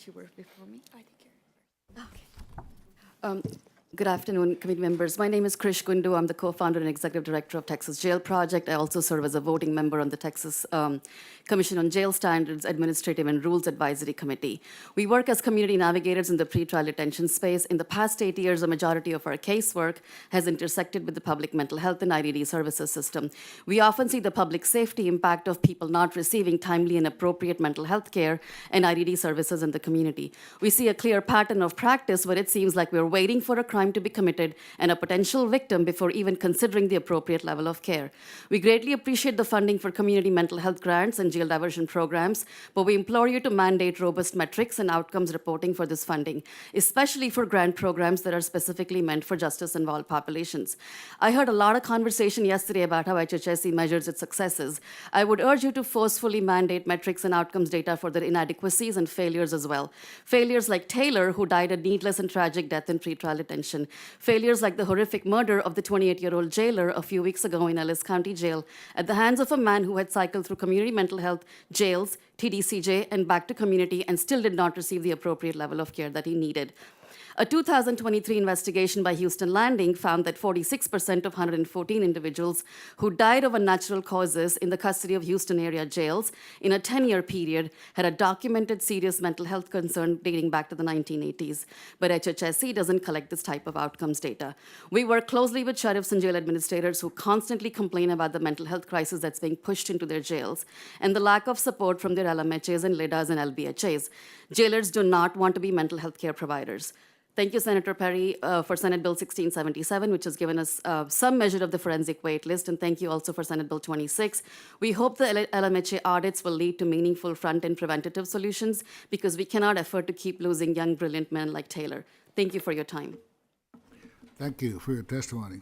you were before me. I think you're. Good afternoon, committee members. My name is Krish Gundu. I'm the co-founder and executive director of Texas Jail Project. I also serve as a voting member on the Texas Commission on Jail Standards, Administrative and Rules Advisory Committee. We work as community navigators in the pretrial detention space. In the past 8 years, a majority of our casework has intersected with the public mental health and IDD services system. We often see the public safety impact of people not receiving timely and appropriate mental health care and IDD services in the community. We see a clear pattern of practice where it seems like we're waiting for a crime to be committed and a potential victim before even considering the appropriate level of care. We greatly appreciate the funding for community mental health grants and jail diversion programs, but we implore you to mandate robust metrics and outcomes reporting for this funding, especially for grant programs that are specifically meant for justice-involved populations. I heard a lot of conversation yesterday about how HHSC measures its successes. I would urge you to forcefully mandate metrics and outcomes data for their inadequacies and failures as well. Failures like Taylor, who died a needless and tragic death in pretrial detention. Failures like the horrific murder of the 28-year-old jailer a few weeks ago in Ellis County Jail at the hands of a man who had cycled through community mental health, jails, TDCJ, and back to community and still did not receive the appropriate level of care that he needed. A 2023 investigation by Houston Landing found that 46% of 114 individuals who died of unnatural causes in the custody of Houston area jails in a 10-year period had a documented serious mental health concern dating back to the 1980s. But HHSC doesn't collect this type of outcomes data. We work closely with sheriffs and jail administrators who constantly complain about the mental health crisis that's being pushed into their jails and the lack of support from their LMHAs and LIDAs and LBHAs. Jailers do not want to be mental health care providers. Thank you, Senator Perry, for Senate Bill 1677, which has given us some measure of the forensic wait list, and thank you also for Senate Bill 26. We hope the LMHA audits will lead to meaningful front-end preventative solutions because we cannot afford to keep losing young, brilliant men like Taylor. Thank you for your time. Thank you for your testimony.